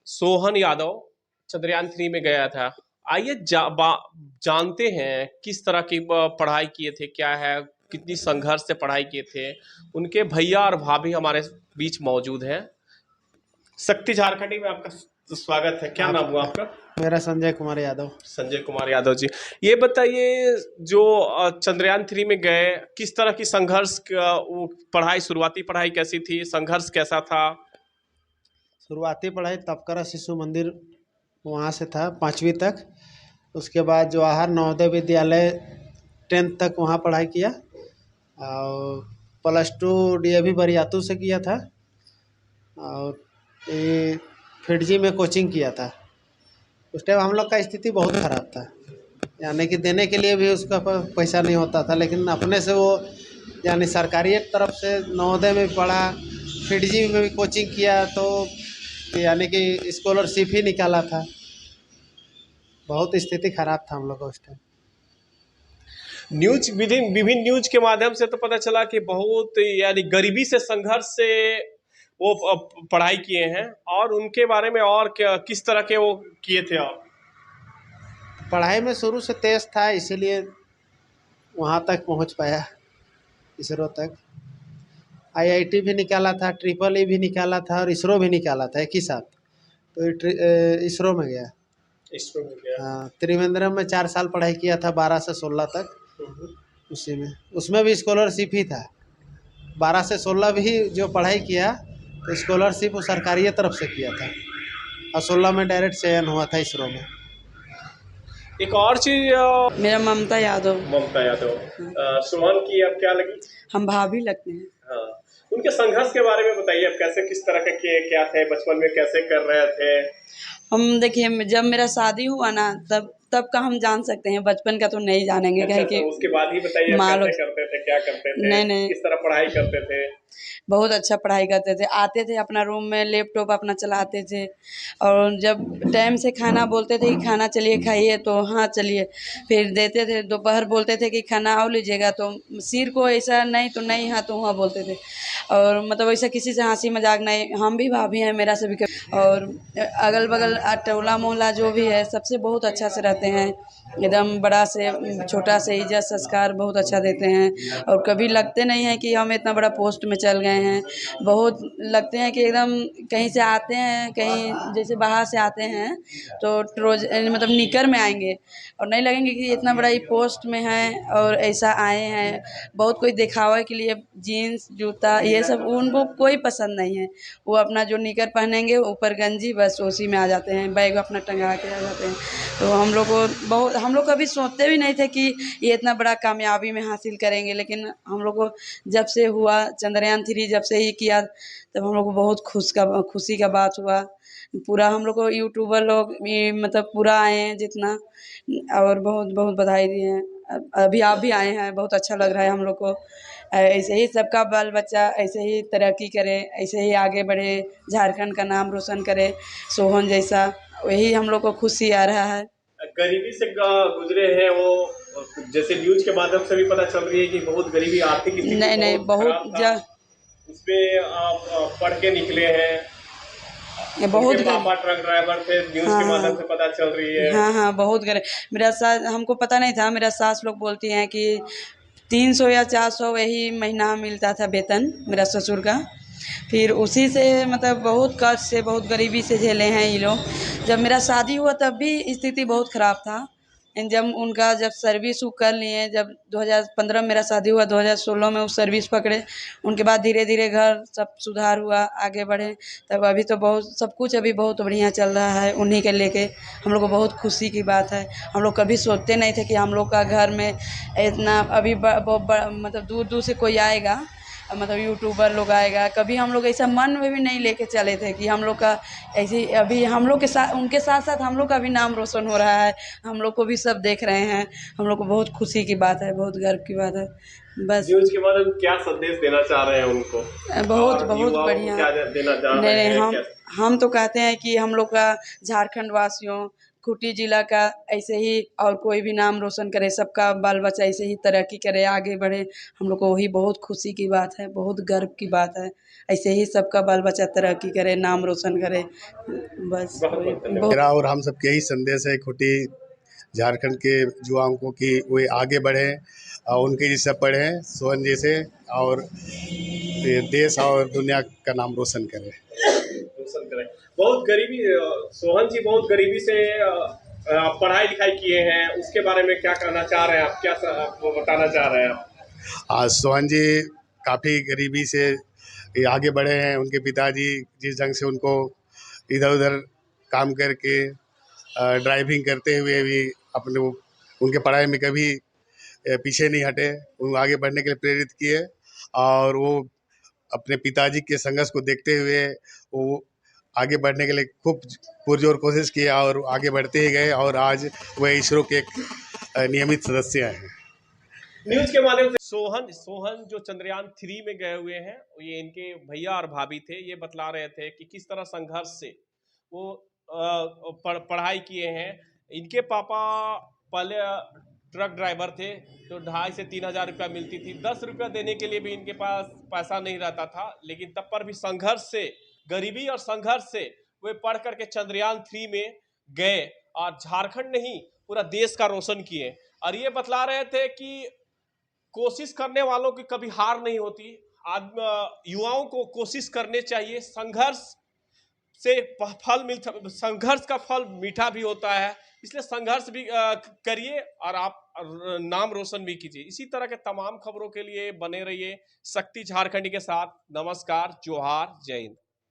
सोहन यादव चंद्रयान 3 में गया था। आइए जानते हैं किस तरह की पढ़ाई किए थे, क्या है, कितनी संघर्ष से पढ़ाई किए थे। उनके भैया और भाभी हमारे बीच मौजूद हैं। शक्ति झारखंडी में आपका स्वागत है। क्या नाम हुआ आपका? मेरा संजय कुमार यादव। संजय कुमार यादव जी, ये बताइए जो चंद्रयान 3 में गए, किस तरह की संघर्ष वो पढ़ाई, शुरुआती पढ़ाई कैसी थी, संघर्ष कैसा था? शुरुआती पढ़ाई तपकरा शिशु मंदिर वहाँ से था 5वीं तक। उसके बाद जवाहर नवोदय विद्यालय 10th तक वहाँ पढ़ाई किया और +2 DAV बरियातू से किया था और ये फिटजी में कोचिंग किया था। उस टाइम हम लोग का स्थिति बहुत ख़राब था, यानी कि देने के लिए भी उसका पैसा नहीं होता था, लेकिन अपने से वो यानी सरकारी तरफ से नवोदय में पढ़ा, फिटजी में भी कोचिंग किया, तो यानी कि स्कॉलरशिप ही निकाला था। बहुत स्थिति खराब था हम लोग का उस टाइम। न्यूज, विभिन्न न्यूज के माध्यम से तो पता चला कि बहुत यानी गरीबी से संघर्ष से वो पढ़ाई किए हैं, और उनके बारे में और क्या, किस तरह के वो किए थे आप? पढ़ाई में शुरू से तेज था, इसीलिए वहाँ तक पहुँच पाया, इसरो तक। IIT भी निकाला था, EEE भी निकाला था और इसरो भी निकाला था एक ही साथ, तो इसरो में गया। इसरो में गया। हाँ, त्रिवेंद्रम में 4 साल पढ़ाई किया था, 12 से 16 तक। उसी में, उसमें भी स्कॉलरशिप ही था। 12 से 16 भी जो पढ़ाई किया तो स्कॉलरशिप वो सरकारी तरफ से किया था, और 16 में डायरेक्ट चयन हुआ था इसरो में। एक और चीज, मेरा ममता यादव। ममता यादव, सुमन की अब क्या लगी? हम भाभी लगते हैं। हाँ, उनके संघर्ष के बारे में बताइए, अब कैसे, किस तरह के किए, क्या थे, बचपन में कैसे कर रहे थे? हम देखिए, जब मेरा शादी हुआ ना, तब का हम जान सकते हैं, बचपन का तो नहीं जानेंगे। अच्छा, कि तो उसके बाद ही बताइए कैसे करते थे, क्या करते थे, नहीं, किस तरह पढ़ाई करते थे? बहुत अच्छा पढ़ाई करते थे। आते थे अपना रूम में लैपटॉप अपना चलाते थे, और जब टाइम से खाना बोलते थे कि खाना चलिए खाइए, तो हाँ चलिए, फिर देते थे। दोपहर बोलते थे कि खाना और लीजिएगा, तो सिर को ऐसा नहीं तो नहीं, हाँ तो हाँ बोलते थे। और मतलब ऐसा किसी से हंसी मजाक नहीं। हम भी भाभी हैं, मेरा से भी और अगल बगल टोला मोहल्ला जो भी है, सबसे बहुत अच्छा से रहते हैं। एकदम बड़ा से छोटा से इज्जत संस्कार बहुत अच्छा देते हैं, और कभी लगते नहीं हैं कि हम इतना बड़ा पोस्ट में चल गए हैं। बहुत लगते हैं कि एकदम कहीं से आते हैं, कहीं जैसे बाहर से आते हैं तो रोज मतलब निकर में आएंगे, और नहीं लगेंगे कि इतना बड़ा ये पोस्ट में है और ऐसा आए हैं। बहुत कोई दिखावे के लिए जीन्स जूता ये सब उनको कोई पसंद नहीं है। वो अपना जो निकर पहनेंगे, ऊपर गंजी, बस उसी में आ जाते हैं, बैग अपना टंगा के आ जाते हैं। तो हम लोग को बहुत, हम लोग कभी सोचते भी नहीं थे कि ये इतना बड़ा कामयाबी में हासिल करेंगे, लेकिन हम लोग को जब से हुआ चंद्रयान 3 जब से ही किया, तब हम लोग को बहुत खुशी का बात हुआ। पूरा हम लोग को यूट्यूबर लोग भी मतलब पूरा आए हैं जितना, और बहुत बहुत बधाई दिए हैं। अभी आप भी आए हैं, बहुत अच्छा लग रहा है हम लोग को। ऐसे ही सबका बाल बच्चा ऐसे ही तरक्की करे, ऐसे ही आगे बढ़े, झारखंड का नाम रोशन करे, सोहन जैसा। वही हम लोग को खुशी आ रहा है। गरीबी से गुजरे हैं वो, जैसे न्यूज के माध्यम से भी पता चल रही है कि बहुत गरीबी, आर्थिक स्थिति नहीं बहुत खराब था। उसमें आप पढ़ के निकले हैं। बहुत पापा ट्रक ड्राइवर थे, न्यूज के माध्यम से पता चल रही है। हाँ, बहुत मेरा सास, हमको पता नहीं था, मेरा सास लोग बोलती हैं कि 300 या 400 वही महीना मिलता था वेतन मेरा ससुर का। फिर उसी से मतलब बहुत कष्ट से, बहुत गरीबी से झेले हैं ये लोग। जब मेरा शादी हुआ तब भी स्थिति बहुत ख़राब था। जब उनका जब सर्विस वो कर लिए, जब 2015 में मेरा शादी हुआ, 2016 में वो सर्विस पकड़े, उनके बाद धीरे धीरे घर सब सुधार हुआ, आगे बढ़े। तब अभी तो बहुत सब कुछ अभी बहुत बढ़िया चल रहा है। उन्हीं के लेके हम लोग को बहुत खुशी की बात है। हम लोग कभी सोचते नहीं थे कि हम लोग का घर में इतना अभी मतलब दूर दूर से कोई आएगा, मतलब यूट्यूबर लोग आएगा। कभी हम लोग ऐसा मन में भी नहीं लेके चले थे कि हम लोग का ऐसे अभी हम लोग के साथ, उनके साथ साथ हम लोग का भी नाम रोशन हो रहा है। हम लोग को भी सब देख रहे हैं। हम लोग को बहुत खुशी की बात है, बहुत गर्व की बात है। बस न्यूज के बारे में क्या संदेश देना चाह रहे हैं उनको? बहुत बहुत बढ़िया। क्या देना चाह रहे हैं? हम तो कहते हैं कि हम लोग का झारखंड वासियों खूंटी जिला का ऐसे ही और कोई भी नाम रोशन करे, सबका बाल बच्चा ऐसे ही तरक्की करे, आगे बढ़े। हम लोग को वही बहुत खुशी की बात है, बहुत गर्व की बात है। ऐसे ही सबका बाल बच्चा तरक्की करे, नाम रोशन करे, बस बहुत वही बहुत धन्यवाद। बहुत। मेरा और हम सबके यही संदेश है खूंटी झारखंड के युवाओं को कि वे आगे बढ़ें और उनके जैसे पढ़ें, सोहन जैसे, और ये देश और दुनिया का नाम रोशन करें। रोशन करें। बहुत गरीबी, सोहन जी बहुत गरीबी से पढ़ाई लिखाई किए हैं, उसके बारे में क्या कहना चाह रहे हैं आप, क्या आप बताना चाह रहे हैं आप? आज सोहन जी काफ़ी गरीबी से ये आगे बढ़े हैं। उनके पिताजी जिस ढंग से उनको इधर उधर काम करके ड्राइविंग करते हुए भी अपने उनके पढ़ाई में कभी पीछे नहीं हटे, उनको आगे बढ़ने के लिए प्रेरित किए। और वो अपने पिताजी के संघर्ष को देखते हुए वो आगे बढ़ने के लिए खूब पुरजोर कोशिश किया और आगे बढ़ते ही गए, और आज वह इसरो के एक नियमित सदस्य हैं। न्यूज के माध्यम से सोहन सोहन जो चंद्रयान 3 में गए हुए हैं, ये इनके भैया और भाभी थे। ये बतला रहे थे कि किस तरह संघर्ष से वो पढ़ाई किए हैं। इनके पापा पहले ट्रक ड्राइवर थे, तो 2,500 से 3,000 रुपया मिलती थी। 10 रुपया देने के लिए भी इनके पास पैसा नहीं रहता था, लेकिन तब पर भी संघर्ष से, गरीबी और संघर्ष से वे पढ़ करके चंद्रयान 3 में गए और झारखंड नहीं पूरा देश का रोशन किए। और ये बतला रहे थे कि कोशिश करने वालों की कभी हार नहीं होती। युवाओं को कोशिश करने चाहिए, संघर्ष से फल मिलता, संघर्ष का फल मीठा भी होता है, इसलिए संघर्ष भी करिए और आप नाम रोशन भी कीजिए। इसी तरह के तमाम खबरों के लिए बने रहिए शक्ति झारखंडी के साथ। नमस्कार, जोहार, जय हिंद।